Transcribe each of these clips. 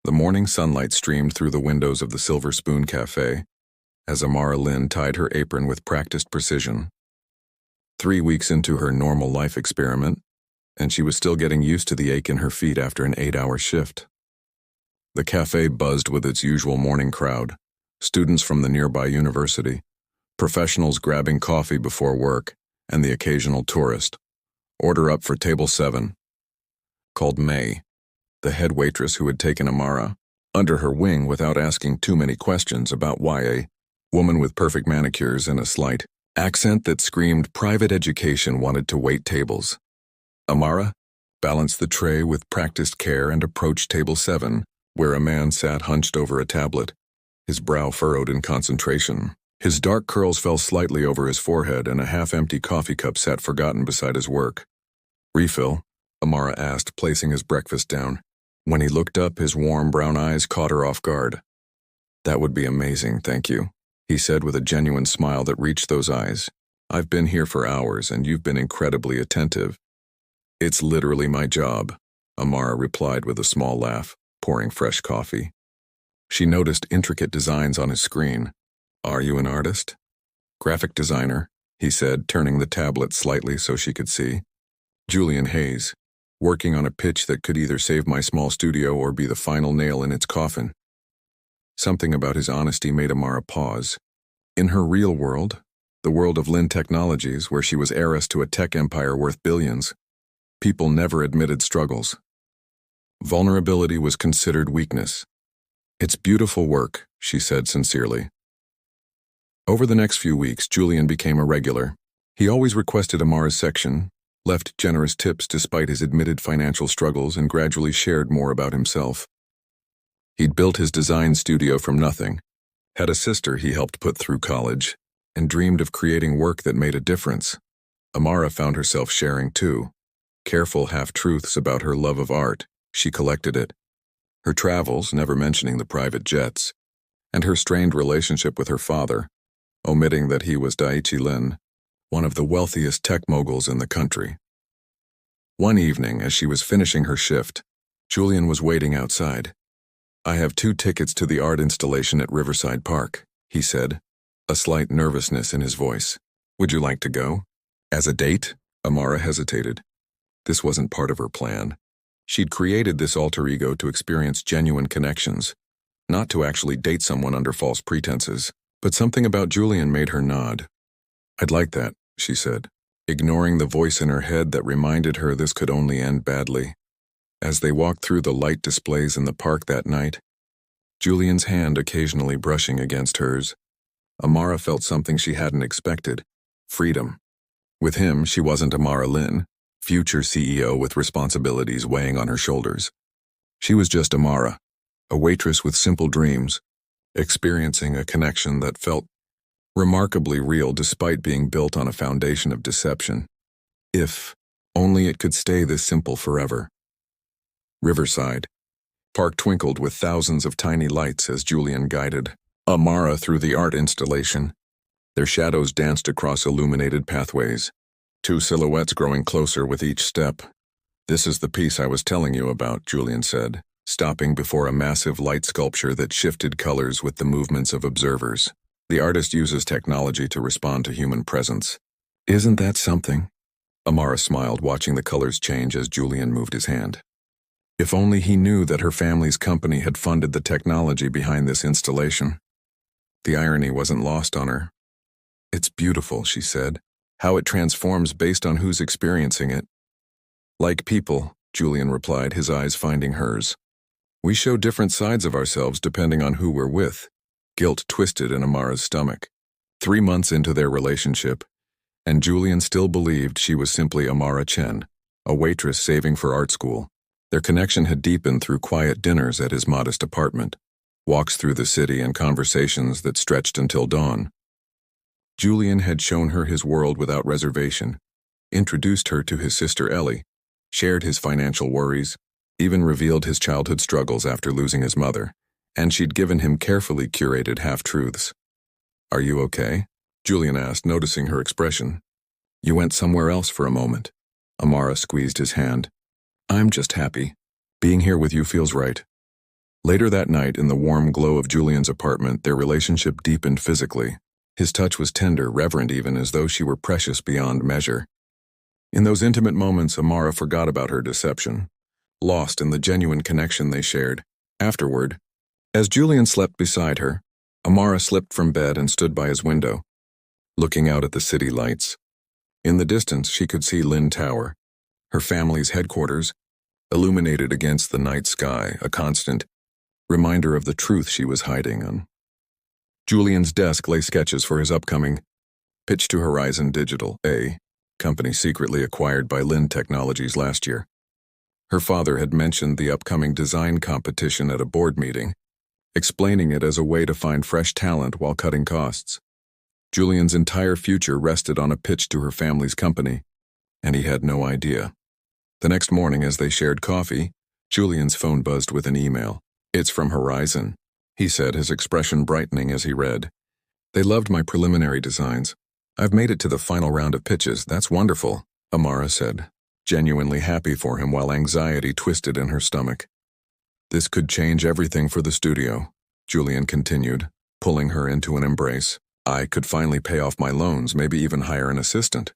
The morning sunlight streamed through the windows of the Silver Spoon Cafe as Amara Lynn tied her apron with practiced precision. 3 weeks into her normal life experiment, and she was still getting used to the ache in her feet after an 8-hour shift. The cafe buzzed with its usual morning crowd, students from the nearby university, professionals grabbing coffee before work, and the occasional tourist. "Order up for table 7, called May, the head waitress who had taken Amara under her wing without asking too many questions about why a woman with perfect manicures and a slight accent that screamed private education wanted to wait tables. Amara balanced the tray with practiced care and approached table 7, where a man sat hunched over a tablet, his brow furrowed in concentration. His dark curls fell slightly over his forehead, and a half-empty coffee cup sat forgotten beside his work. "Refill?" Amara asked, placing his breakfast down. When he looked up, his warm brown eyes caught her off guard. "That would be amazing, thank you," he said with a genuine smile that reached those eyes. "I've been here for hours, and you've been incredibly attentive." "It's literally my job," Amara replied with a small laugh, pouring fresh coffee. She noticed intricate designs on his screen. "Are you an artist?" "Graphic designer," he said, turning the tablet slightly so she could see. "Julian Hayes, working on a pitch that could either save my small studio or be the final nail in its coffin." Something about his honesty made Amara pause. In her real world, the world of Lynn Technologies, where she was heiress to a tech empire worth billions, people never admitted struggles. Vulnerability was considered weakness. "It's beautiful work," she said sincerely. Over the next few weeks, Julian became a regular. He always requested Amara's section, left generous tips despite his admitted financial struggles, and gradually shared more about himself. He'd built his design studio from nothing, had a sister he helped put through college, and dreamed of creating work that made a difference. Amara found herself sharing too. Careful half-truths about her love of art, she collected it. Her travels, never mentioning the private jets, and her strained relationship with her father, omitting that he was Daiichi Lin, one of the wealthiest tech moguls in the country. One evening, as she was finishing her shift, Julian was waiting outside. "I have 2 tickets to the art installation at Riverside Park," he said, a slight nervousness in his voice. "Would you like to go?" "As a date?" Amara hesitated. This wasn't part of her plan. She'd created this alter ego to experience genuine connections, not to actually date someone under false pretenses. But something about Julian made her nod. "I'd like that," she said, ignoring the voice in her head that reminded her this could only end badly. As they walked through the light displays in the park that night, Julian's hand occasionally brushing against hers, Amara felt something she hadn't expected: freedom. With him, she wasn't Amara Lynn, future CEO with responsibilities weighing on her shoulders. She was just Amara, a waitress with simple dreams, experiencing a connection that felt remarkably real despite being built on a foundation of deception. If only it could stay this simple forever. Riverside Park twinkled with thousands of tiny lights as Julian guided Amara through the art installation. Their shadows danced across illuminated pathways, 2 silhouettes growing closer with each step. "This is the piece I was telling you about," Julian said, stopping before a massive light sculpture that shifted colors with the movements of observers. "The artist uses technology to respond to human presence." "Isn't that something?" Amara smiled, watching the colors change as Julian moved his hand. If only he knew that her family's company had funded the technology behind this installation. The irony wasn't lost on her. "It's beautiful," she said, "how it transforms based on who's experiencing it." "Like people," Julian replied, his eyes finding hers. "We show different sides of ourselves depending on who we're with." Guilt twisted in Amara's stomach. 3 months into their relationship, and Julian still believed she was simply Amara Chen, a waitress saving for art school. Their connection had deepened through quiet dinners at his modest apartment, walks through the city, and conversations that stretched until dawn. Julian had shown her his world without reservation, introduced her to his sister Ellie, shared his financial worries, even revealed his childhood struggles after losing his mother, and she'd given him carefully curated half-truths. "Are you okay?" Julian asked, noticing her expression. "You went somewhere else for a moment." Amara squeezed his hand. "I'm just happy. Being here with you feels right." Later that night, in the warm glow of Julian's apartment, their relationship deepened physically. His touch was tender, reverent even, as though she were precious beyond measure. In those intimate moments, Amara forgot about her deception, lost in the genuine connection they shared. Afterward, as Julian slept beside her, Amara slipped from bed and stood by his window, looking out at the city lights. In the distance, she could see Lynn Tower, her family's headquarters, illuminated against the night sky, a constant reminder of the truth she was hiding on. Julian's desk lay sketches for his upcoming pitch to Horizon Digital, a company secretly acquired by Lynn Technologies last year. Her father had mentioned the upcoming design competition at a board meeting, explaining it as a way to find fresh talent while cutting costs. Julian's entire future rested on a pitch to her family's company, and he had no idea. The next morning, as they shared coffee, Julian's phone buzzed with an email. "It's from Horizon," he said, his expression brightening as he read. "They loved my preliminary designs. I've made it to the final round of pitches. That's wonderful," Amara said, genuinely happy for him while anxiety twisted in her stomach. "This could change everything for the studio," Julian continued, pulling her into an embrace. "I could finally pay off my loans, maybe even hire an assistant."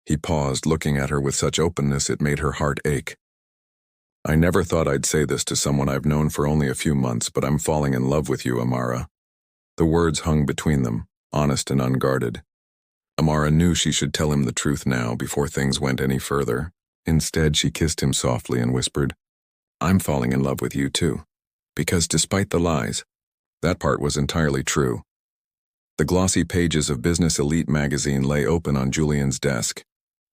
He paused, looking at her with such openness it made her heart ache. "I never thought I'd say this to someone I've known for only a few months, but I'm falling in love with you, Amara." The words hung between them, honest and unguarded. Amara knew she should tell him the truth now, before things went any further. Instead, she kissed him softly and whispered, "I'm falling in love with you too." Because despite the lies, that part was entirely true. The glossy pages of Business Elite magazine lay open on Julian's desk,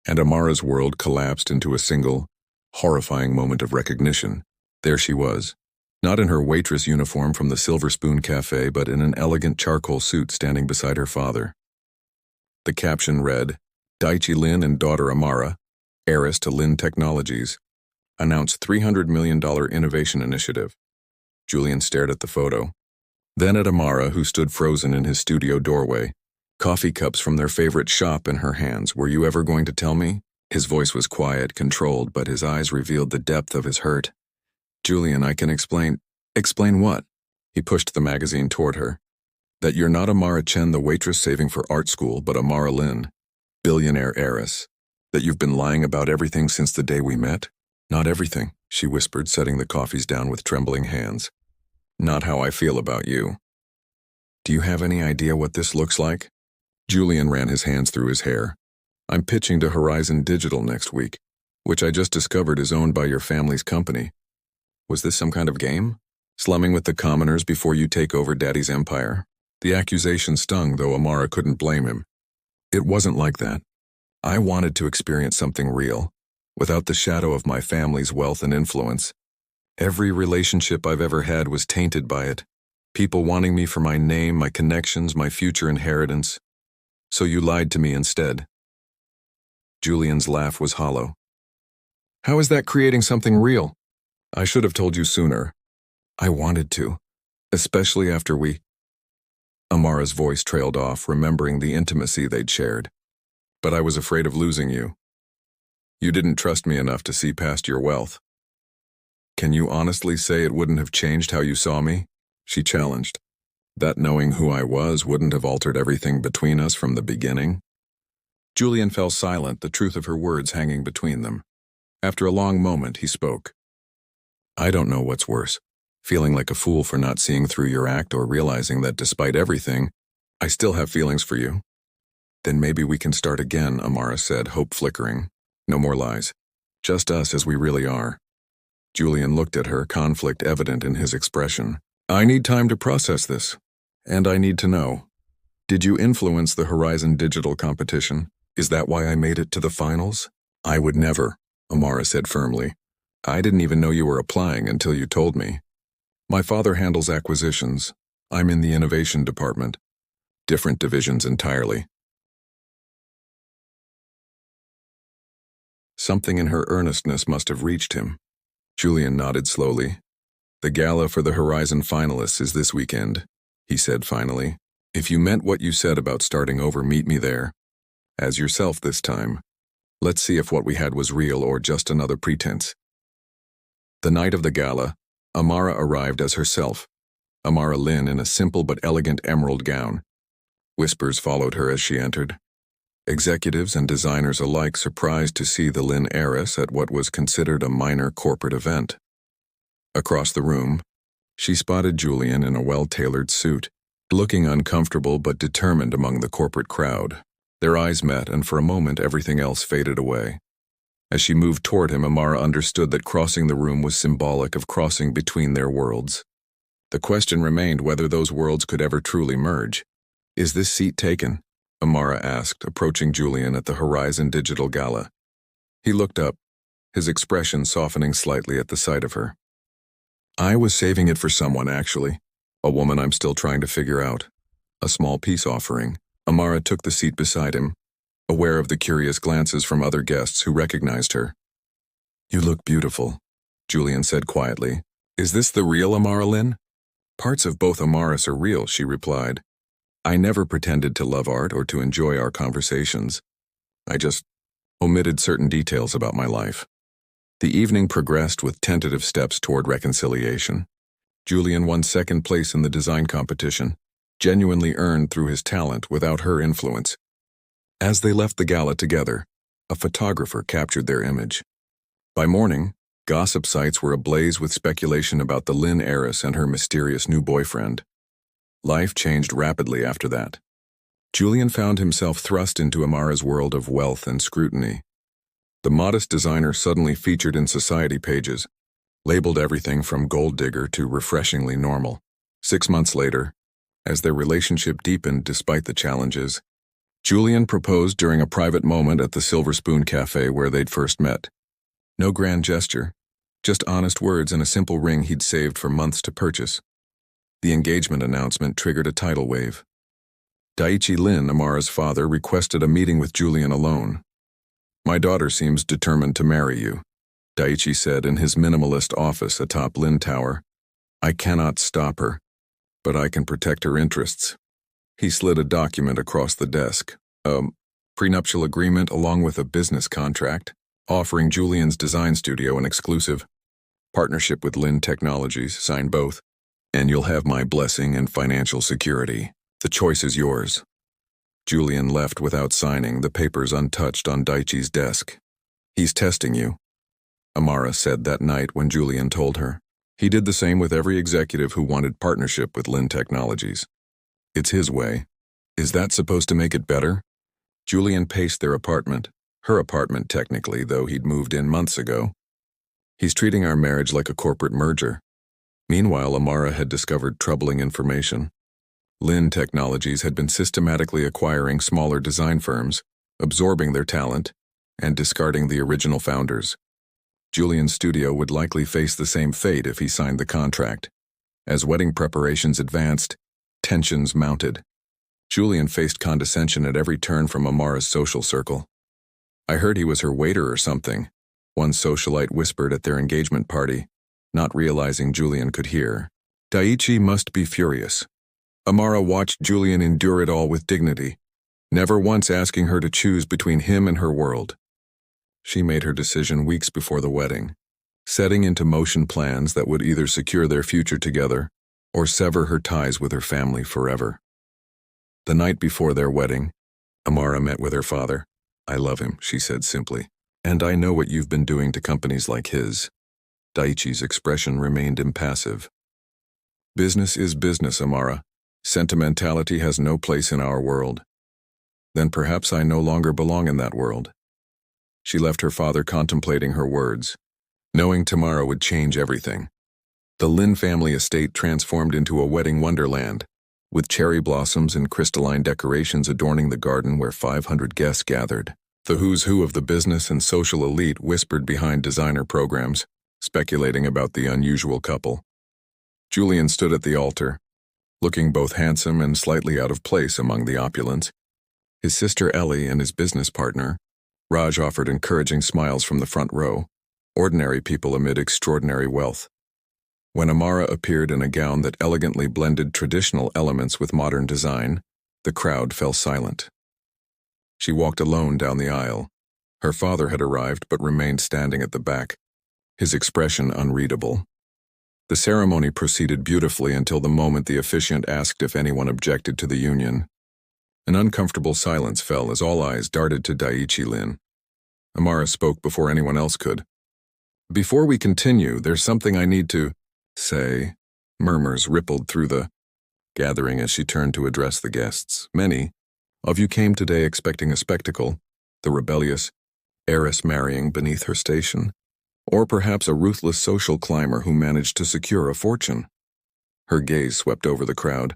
and Amara's world collapsed into a single, horrifying moment of recognition. There she was, not in her waitress uniform from the Silver Spoon Cafe, but in an elegant charcoal suit standing beside her father. The caption read, "Daichi Lin and daughter Amara, heiress to Lin Technologies, announced $300 million innovation initiative." Julian stared at the photo, then at Amara, who stood frozen in his studio doorway, coffee cups from their favorite shop in her hands. "Were you ever going to tell me?" His voice was quiet, controlled, but his eyes revealed the depth of his hurt. "Julian, I can explain." "Explain what?" He pushed the magazine toward her. "That you're not Amara Chen, the waitress saving for art school, but Amara Lin, billionaire heiress. That you've been lying about everything since the day we met." "Not everything," she whispered, setting the coffees down with trembling hands. "Not how I feel about you." "Do you have any idea what this looks like?" Julian ran his hands through his hair. "I'm pitching to Horizon Digital next week, which I just discovered is owned by your family's company. Was this some kind of game? Slumming with the commoners before you take over Daddy's empire?" The accusation stung, though Amara couldn't blame him. "It wasn't like that. I wanted to experience something real, without the shadow of my family's wealth and influence. Every relationship I've ever had was tainted by it. People wanting me for my name, my connections, my future inheritance. So you lied to me instead." Julian's laugh was hollow. "How is that creating something real?" "I should have told you sooner. I wanted to, especially after we—" Amara's voice trailed off, remembering the intimacy they'd shared. "But I was afraid of losing you. You didn't trust me enough to see past your wealth." "Can you honestly say it wouldn't have changed how you saw me?" she challenged. "That knowing who I was wouldn't have altered everything between us from the beginning?" Julian fell silent, the truth of her words hanging between them. After a long moment, he spoke. "I don't know what's worse, feeling like a fool for not seeing through your act, or realizing that despite everything, I still have feelings for you." "Then maybe we can start again," Amara said, hope flickering. "No more lies. Just us as we really are." Julian looked at her, conflict evident in his expression. "I need time to process this. And I need to know. Did you influence the Horizon Digital competition? Is that why I made it to the finals?" "I would never," Amara said firmly. "I didn't even know you were applying until you told me. My father handles acquisitions. I'm in the innovation department. Different divisions entirely." Something in her earnestness must have reached him. Julian nodded slowly. "The gala for the Horizon finalists is this weekend," he said finally. "If you meant what you said about starting over, meet me there. As yourself this time. Let's see if what we had was real or just another pretense." The night of the gala, Amara arrived as herself, Amara Lynn in a simple but elegant emerald gown. Whispers followed her as she entered. Executives and designers alike surprised to see the Lynn heiress at what was considered a minor corporate event. Across the room, she spotted Julian in a well-tailored suit, looking uncomfortable but determined among the corporate crowd. Their eyes met, and for a moment everything else faded away. As she moved toward him, Amara understood that crossing the room was symbolic of crossing between their worlds. The question remained whether those worlds could ever truly merge. "Is this seat taken?" Amara asked, approaching Julian at the Horizon Digital Gala. He looked up, his expression softening slightly at the sight of her. "I was saving it for someone, actually. A woman I'm still trying to figure out. A small peace offering." Amara took the seat beside him, aware of the curious glances from other guests who recognized her. "You look beautiful," Julian said quietly. "Is this the real Amara Lynn?" "Parts of both Amaras are real," she replied. "I never pretended to love art or to enjoy our conversations. I just omitted certain details about my life." The evening progressed with tentative steps toward reconciliation. Julian won second place in the design competition, genuinely earned through his talent without her influence. As they left the gala together, a photographer captured their image. By morning, gossip sites were ablaze with speculation about the Lynn heiress and her mysterious new boyfriend. Life changed rapidly after that. Julian found himself thrust into Amara's world of wealth and scrutiny. The modest designer suddenly featured in society pages, labeled everything from gold digger to refreshingly normal. 6 months later, as their relationship deepened despite the challenges, Julian proposed during a private moment at the Silver Spoon Cafe where they'd first met. No grand gesture, just honest words and a simple ring he'd saved for months to purchase. The engagement announcement triggered a tidal wave. Daiichi Lin, Amara's father, requested a meeting with Julian alone. "My daughter seems determined to marry you," Daiichi said in his minimalist office atop Lin Tower. "I cannot stop her, but I can protect her interests." He slid a document across the desk, a prenuptial agreement along with a business contract, offering Julian's design studio an exclusive partnership with Lin Technologies. Sign both, and you'll have my blessing and financial security. The choice is yours. Julian left without signing, the papers untouched on Daiichi's desk. "He's testing you," Amara said that night when Julian told her. "He did the same with every executive who wanted partnership with Lin Technologies. It's his way. Is that supposed to make it better?" Julian paced their apartment, her apartment technically, though he'd moved in months ago. "He's treating our marriage like a corporate merger." Meanwhile, Amara had discovered troubling information. Lin Technologies had been systematically acquiring smaller design firms, absorbing their talent, and discarding the original founders. Julian's studio would likely face the same fate if he signed the contract. As wedding preparations advanced, tensions mounted. Julian faced condescension at every turn from Amara's social circle. "I heard he was her waiter or something," one socialite whispered at their engagement party, not realizing Julian could hear. Daiichi must be furious. Amara watched Julian endure it all with dignity, never once asking her to choose between him and her world. She made her decision weeks before the wedding, setting into motion plans that would either secure their future together or sever her ties with her family forever. The night before their wedding, Amara met with her father. "I love him," she said simply, "and I know what you've been doing to companies like his." Daiichi's expression remained impassive. "Business is business, Amara. Sentimentality has no place in our world." "Then perhaps I no longer belong in that world." She left her father contemplating her words, knowing tomorrow would change everything. The Lin family estate transformed into a wedding wonderland, with cherry blossoms and crystalline decorations adorning the garden where 500 guests gathered. The who's who of the business and social elite whispered behind designer programs, speculating about the unusual couple. Julian stood at the altar, looking both handsome and slightly out of place among the opulence. His sister Ellie and his business partner, Raj, offered encouraging smiles from the front row, ordinary people amid extraordinary wealth. When Amara appeared in a gown that elegantly blended traditional elements with modern design, the crowd fell silent. She walked alone down the aisle. Her father had arrived but remained standing at the back, his expression unreadable. The ceremony proceeded beautifully until the moment the officiant asked if anyone objected to the union. An uncomfortable silence fell as all eyes darted to Daiichi Lin. Amara spoke before anyone else could. "Before we continue, there's something I need to say." Murmurs rippled through the gathering as she turned to address the guests. "Many of you came today expecting a spectacle, the rebellious heiress marrying beneath her station, or perhaps a ruthless social climber who managed to secure a fortune." Her gaze swept over the crowd,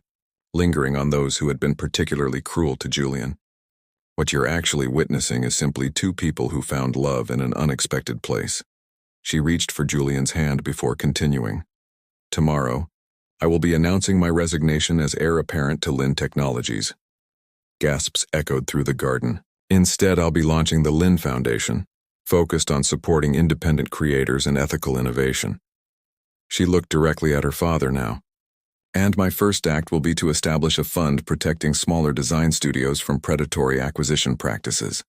lingering on those who had been particularly cruel to Julian. "What you're actually witnessing is simply two people who found love in an unexpected place." She reached for Julian's hand before continuing. "Tomorrow, I will be announcing my resignation as heir apparent to Lin Technologies." Gasps echoed through the garden. "Instead, I'll be launching the Lin Foundation, focused on supporting independent creators and ethical innovation." She looked directly at her father now. "And my first act will be to establish a fund protecting smaller design studios from predatory acquisition practices.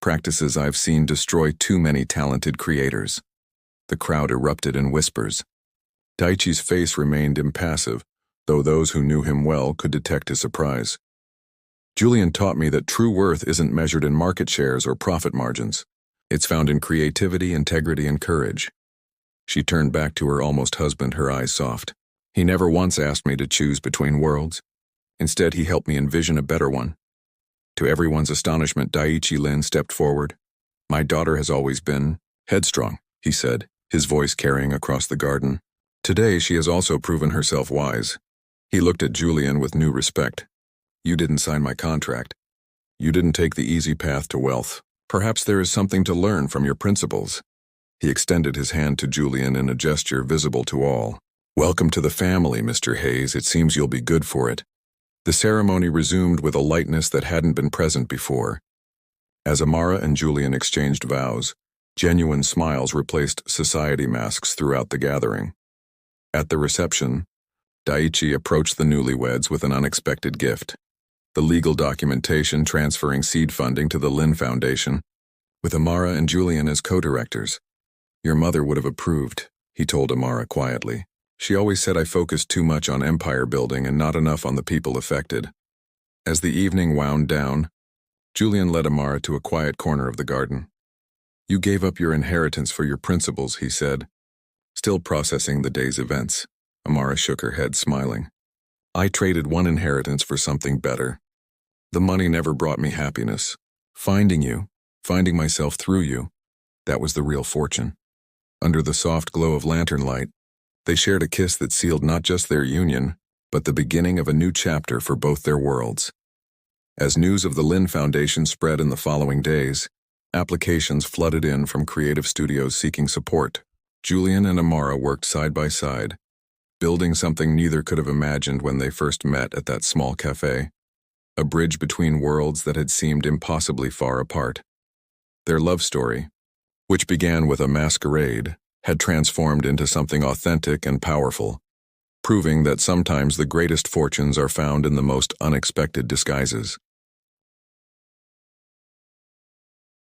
Practices I've seen destroy too many talented creators." The crowd erupted in whispers. Daiichi's face remained impassive, though those who knew him well could detect his surprise. "Julian taught me that true worth isn't measured in market shares or profit margins. It's found in creativity, integrity, and courage." She turned back to her almost husband, her eyes soft. "He never once asked me to choose between worlds. Instead, he helped me envision a better one." To everyone's astonishment, Daiichi Lin stepped forward. "My daughter has always been headstrong," he said, his voice carrying across the garden. "Today, she has also proven herself wise." He looked at Julian with new respect. "You didn't sign my contract. You didn't take the easy path to wealth. Perhaps there is something to learn from your principles." He extended his hand to Julian in a gesture visible to all. "Welcome to the family, Mr. Hayes. It seems you'll be good for it." The ceremony resumed with a lightness that hadn't been present before. As Amara and Julian exchanged vows, genuine smiles replaced society masks throughout the gathering. At the reception, Daiichi approached the newlyweds with an unexpected gift: the legal documentation transferring seed funding to the Lin Foundation, with Amara and Julian as co-directors. "Your mother would have approved," he told Amara quietly. "She always said I focused too much on empire building and not enough on the people affected." As the evening wound down, Julian led Amara to a quiet corner of the garden. "You gave up your inheritance for your principles," he said, still processing the day's events. Amara shook her head, smiling. "I traded one inheritance for something better. The money never brought me happiness. Finding you, finding myself through you, that was the real fortune." Under the soft glow of lantern light, they shared a kiss that sealed not just their union, but the beginning of a new chapter for both their worlds. As news of the Lin Foundation spread in the following days, applications flooded in from creative studios seeking support. Julian and Amara worked side by side, building something neither could have imagined when they first met at that small cafe, a bridge between worlds that had seemed impossibly far apart. Their love story, which began with a masquerade, had transformed into something authentic and powerful, proving that sometimes the greatest fortunes are found in the most unexpected disguises.